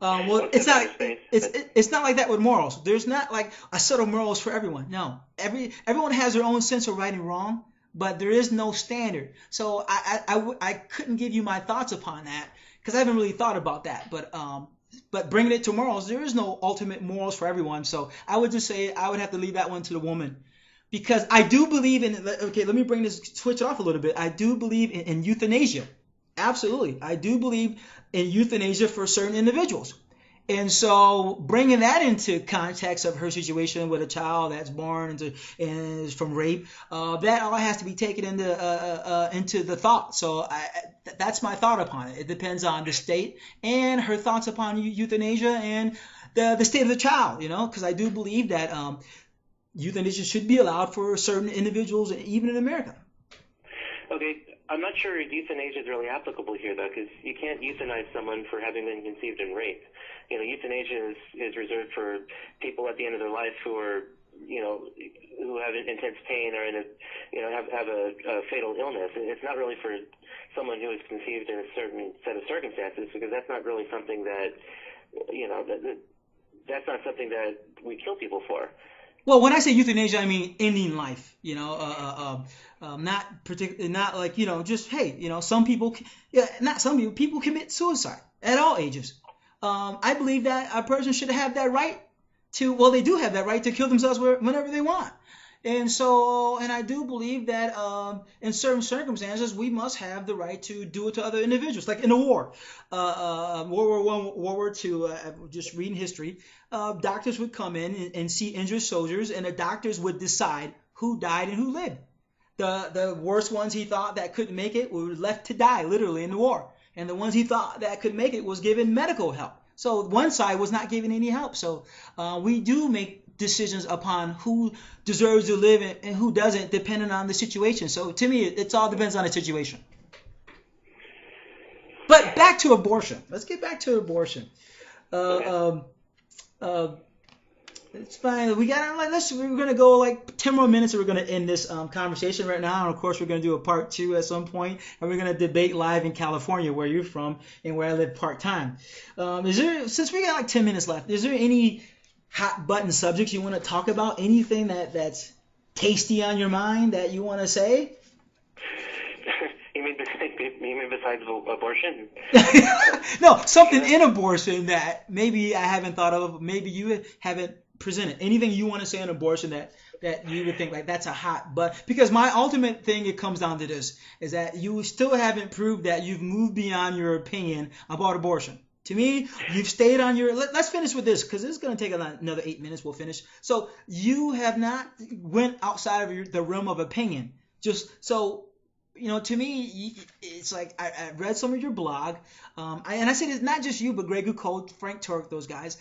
Well, it's not like that with morals. There's not like a set of morals for everyone. No, everyone has their own sense of right and wrong, but there is no standard. So I couldn't give you my thoughts upon that because I haven't really thought about that. But bringing it to morals, there is no ultimate morals for everyone. So I would just say I would have to leave that one to the woman. Because I do believe in, okay, let me switch it off a little bit. I do believe in euthanasia. Absolutely. I do believe in euthanasia for certain individuals. And so bringing that into context of her situation with a child that's born and is from rape, that all has to be taken into the thought. So that's my thought upon it. It depends on the state and her thoughts upon euthanasia and the state of the child, because I do believe that euthanasia should be allowed for certain individuals, even in America. Okay, I'm not sure euthanasia is really applicable here, though, because you can't euthanize someone for having been conceived in rape. Euthanasia is reserved for people at the end of their life who are, who have intense pain or have a fatal illness. It's not really for someone who is conceived in a certain set of circumstances, because that's not really something that, that's not something that we kill people for. Well, when I say euthanasia, I mean ending life. Not like just hey, some people, not some people. People commit suicide at all ages. I believe that a person should have that right to. Well, they do have that right to kill themselves whenever they want. And I do believe that in certain circumstances, we must have the right to do it to other individuals. Like in a war, World War I, World War II, just reading history, doctors would come in and see injured soldiers, and the doctors would decide who died and who lived. The worst ones he thought that couldn't make it were left to die, literally, in the war. And the ones he thought that could make it was given medical help. So one side was not given any help. So we do make decisions upon who deserves to live and who doesn't, depending on the situation. So to me, it all depends on the situation. But back to abortion. Let's get back to abortion. It's fine. We're gonna go like 10 more minutes, and we're gonna end this conversation right now. And of course, we're gonna do a part 2 at some point, and we're gonna debate live in California, where you're from and where I live part time. Since we got like 10 minutes left, is there any hot button subjects you want to talk about? Anything that's tasty on your mind that you want to say? You mean besides abortion? No, something in abortion that maybe I haven't thought of, maybe you haven't presented. Anything you want to say on abortion that you would think like that's a hot button? Because my ultimate thing, it comes down to this, is that you still haven't proved that you've moved beyond your opinion about abortion. To me, you've stayed on your. Let's finish with this, because this is going to take another 8 minutes. We'll finish. So you have not went outside of the realm of opinion. Just so to me, it's like I read some of your blog, and I say it's not just you, but Greg Ucole, Frank Turk, those guys.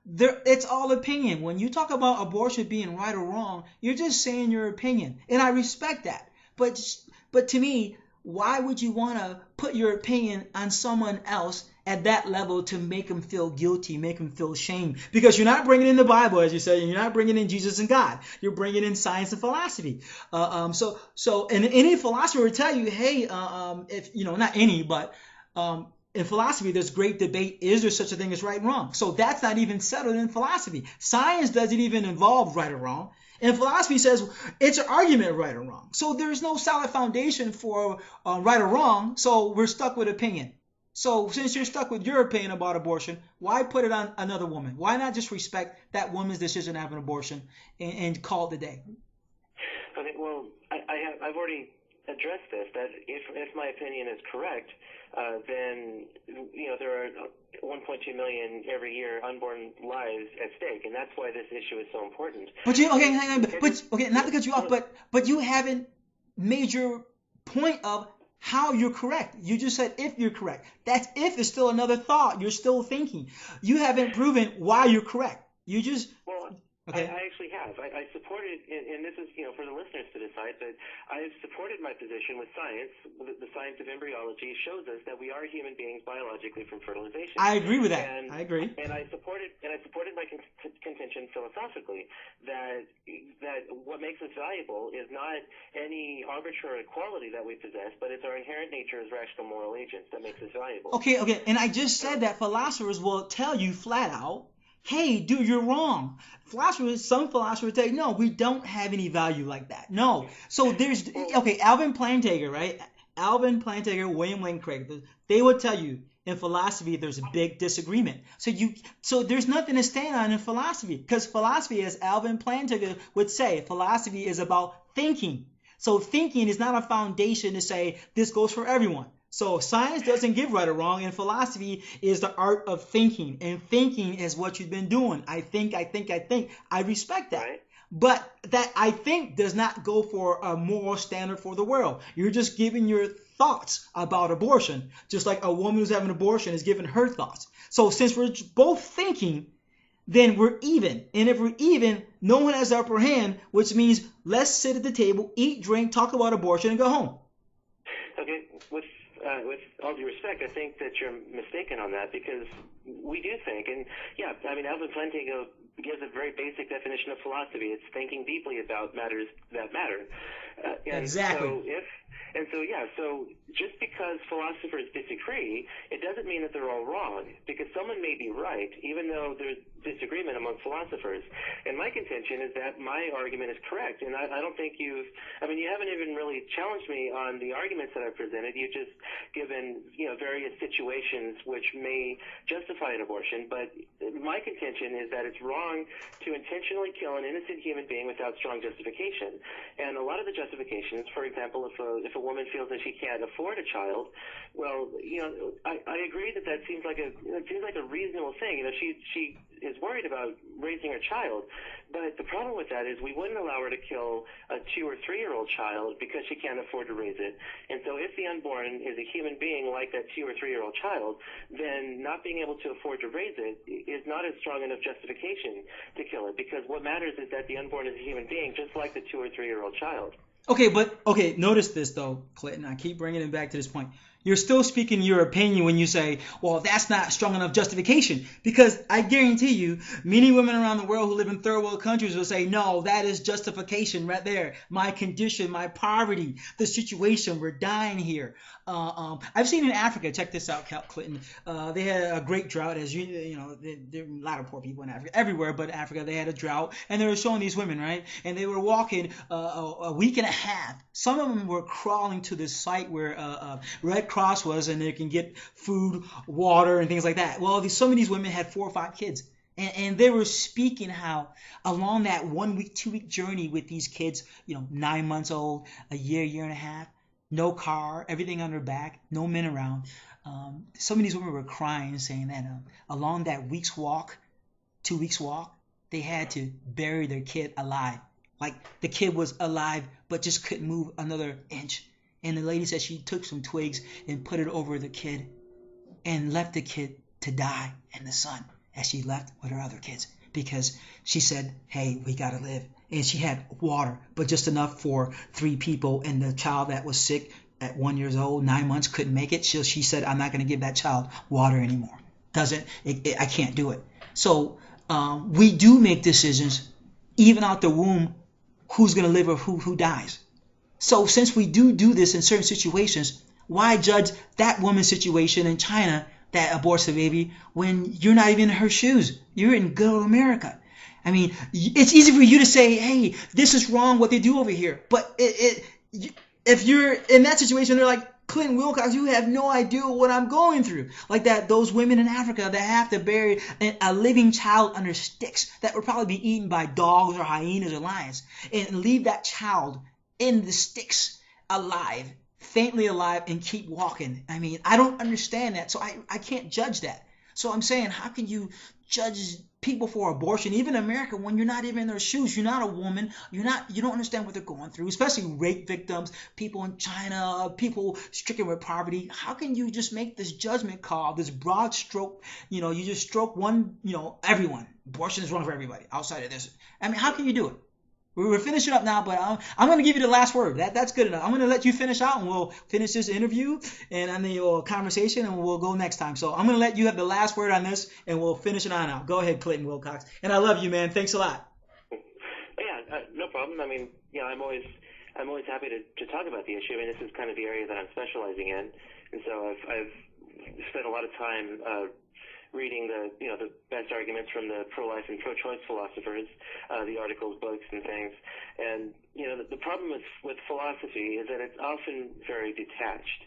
It's all opinion. When you talk about abortion being right or wrong, you're just saying your opinion, and I respect that. But to me, why would you want to put your opinion on someone else at that level to make them feel guilty, make them feel shame? Because you're not bringing in the Bible, as you say, and you're not bringing in Jesus and God. You're bringing in science and philosophy. So any philosopher would tell you, hey, if not any, but in philosophy, there's great debate. Is there such a thing as right and wrong? So that's not even settled in philosophy. Science doesn't even involve right or wrong. And philosophy says it's an argument, right or wrong. So there's no solid foundation for right or wrong. So we're stuck with opinion. So since you're stuck with your opinion about abortion, why put it on another woman? Why not just respect that woman's decision to have an abortion and call it a day? Okay, well, I've already addressed this, that if my opinion is correct, then there are 1.2 million every year unborn lives at stake, and that's why this issue is so important. But hang on. But not to cut you off, but you haven't made your point of how you're correct. You just said if you're correct. That's if is still another thought. You're still thinking. You haven't proven why you're correct. You just. Okay. I actually have. I supported, and this is for the listeners to decide, but I've supported my position with science. The science of embryology shows us that we are human beings biologically from fertilization. I agree with that. I agree. And I supported my contention philosophically that what makes us valuable is not any arbitrary quality that we possess, but it's our inherent nature as rational moral agents that makes us valuable. Okay. And I just said that philosophers will tell you flat out, hey, dude, you're wrong. Some philosophers say, no, we don't have any value like that. No. So there's, Alvin Plantinga, right? Alvin Plantinga, William Lane Craig, they would tell you in philosophy there's a big disagreement. So there's nothing to stand on in philosophy, because philosophy, as Alvin Plantinga would say, philosophy is about thinking. So thinking is not a foundation to say this goes for everyone. So science doesn't give right or wrong, and philosophy is the art of thinking. And thinking is what you've been doing. I think, I think, I think. I respect that. Right. But that I think does not go for a moral standard for the world. You're just giving your thoughts about abortion, just like a woman who's having an abortion is giving her thoughts. So since we're both thinking, then we're even. And if we're even, no one has the upper hand, which means let's sit at the table, eat, drink, talk about abortion, and go home. Okay, with all due respect, I think that you're mistaken on that, because we do think, and yeah, I mean, Alvin Plantinga gives a very basic definition of philosophy. It's thinking deeply about matters that matter. Exactly. So just because philosophers disagree, it doesn't mean that they're all wrong, because someone may be right, even though there's disagreement among philosophers. And my contention is that my argument is correct, and I don't think you haven't even really challenged me on the arguments that I've presented. You've just given, various situations which may justify an abortion, but my contention is that it's wrong to intentionally kill an innocent human being without strong justification. And a lot of the justifications, for example, if a woman feels that she can't afford a child, well, I agree that seems like a reasonable thing. She is worried about raising her child, but the problem with that is we wouldn't allow her to kill a 2 or 3-year-old child because she can't afford to raise it. And so if the unborn is a human being like that 2 or 3-year-old child, then not being able to afford to raise it is not a strong enough justification to kill it, because what matters is that the unborn is a human being just like the 2 or 3-year-old child. Okay, notice this though, Clinton. I keep bringing it back to this point. You're still speaking your opinion when you say, well, that's not strong enough justification. Because I guarantee you, many women around the world who live in third world countries will say, no, that is justification right there. My condition, my poverty, the situation, we're dying here. I've seen in Africa, check this out, Clinton. They had a great drought, as there are a lot of poor people in Africa, everywhere but Africa. They had a drought, and they were showing these women, right? And they were walking a week and a half. Some of them were crawling to the site where Red Cross was, and they can get food, water, and things like that. Well, some of these women had 4 or 5 kids. And they were speaking how along that 1 week, 2 week journey with these kids, 9 months old, a year and a half, no car, everything on their back, no men around. Some of these women were crying, saying that along that 2 weeks walk, they had to bury their kid alive. Like the kid was alive, but just couldn't move another inch. And the lady said she took some twigs and put it over the kid and left the kid to die in the sun as she left with her other kids, because she said, hey, we got to live. And she had water, but just enough for 3 people. And the child that was sick at 1 year old, 9 months, couldn't make it. She said, I'm not going to give that child water anymore. I can't do it. So we do make decisions, even out the womb, who's going to live or who dies. So since we do this in certain situations, why judge that woman's situation in China that aborts the baby when you're not even in her shoes? You're in good old America. I mean, it's easy for you to say, hey, this is wrong what they do over here. But if you're in that situation, they're like, Clinton Wilcox, you have no idea what I'm going through. Like those women in Africa that have to bury a living child under sticks that would probably be eaten by dogs or hyenas or lions, and leave that child in the sticks alive, faintly alive, and keep walking. I mean, I don't understand that, so I can't judge that. So I'm saying, how can you judge people for abortion, even in America, when you're not even in their shoes? You're not a woman. You don't understand what they're going through, especially rape victims, people in China, people stricken with poverty. How can you just make this judgment call, this broad stroke? You just stroke one, everyone. Abortion is wrong for everybody outside of this. I mean, how can you do it? We're finishing up now, but I'm going to give you the last word. That's good enough. I'm going to let you finish out, and we'll finish this interview and the conversation, and we'll go next time. So I'm going to let you have the last word on this, and we'll finish it on out. Go ahead, Clinton Wilcox. And I love you, man. Thanks a lot. Yeah, no problem. I mean, I'm always happy to talk about the issue. I mean, this is kind of the area that I'm specializing in, and so I've spent a lot of time reading the best arguments from the pro-life and pro-choice philosophers, the articles, books, and things. And the problem with philosophy is that it's often very detached.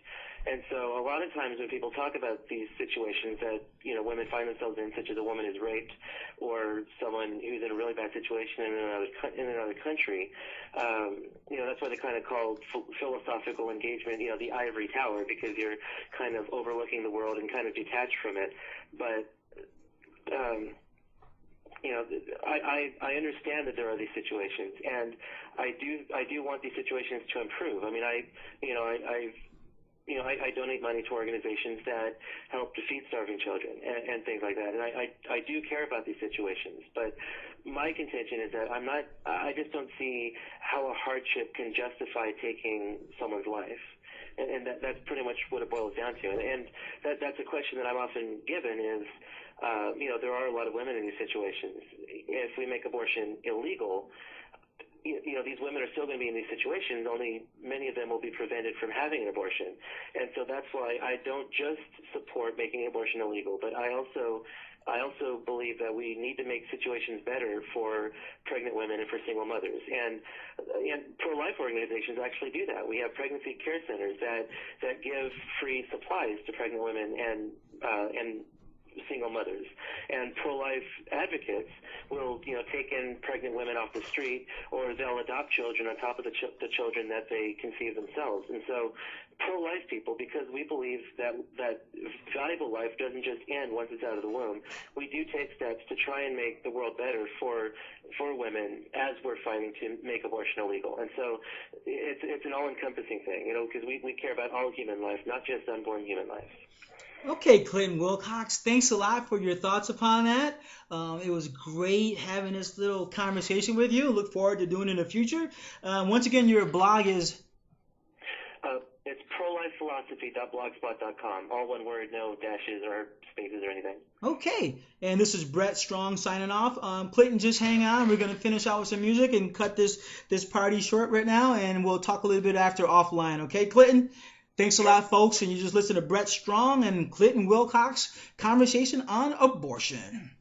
And so a lot of times when people talk about these situations that, women find themselves in, such as a woman is raped or someone who's in a really bad situation in another country, that's why they kind of call philosophical engagement, the ivory tower, because you're kind of overlooking the world and kind of detached from it. But, I understand that there are these situations, and I do want these situations to improve. I mean, I donate money to organizations that help to feed starving children and things like that. And I do care about these situations. But my contention is that I just don't see how a hardship can justify taking someone's life. And that's pretty much what it boils down to. And that's a question that I'm often given is, there are a lot of women in these situations. If we make abortion illegal, these women are still going to be in these situations, only many of them will be prevented from having an abortion. And so that's why I don't just support making abortion illegal, but I also believe that we need to make situations better for pregnant women and for single mothers. And pro-life organizations actually do that. We have pregnancy care centers that give free supplies to pregnant women and single mothers. And pro-life advocates will, take in pregnant women off the street, or they'll adopt children on top of the children that they conceive themselves. And so pro-life people, because we believe that valuable life doesn't just end once it's out of the womb, we do take steps to try and make the world better for women as we're fighting to make abortion illegal. And so it's an all-encompassing thing, because we care about all human life, not just unborn human life. Okay, Clinton Wilcox, thanks a lot for your thoughts upon that. It was great having this little conversation with you. Look forward to doing it in the future. Once again, your blog is? It's prolifephilosophy.blogspot.com. All one word, no dashes or spaces or anything. Okay, and this is Brett Strong signing off. Clinton, just hang on. We're going to finish out with some music and cut this party short right now, and we'll talk a little bit after offline. Okay, Clinton? Thanks a lot, folks, and you just listen to Brett Strong and Clinton Wilcox conversation on abortion.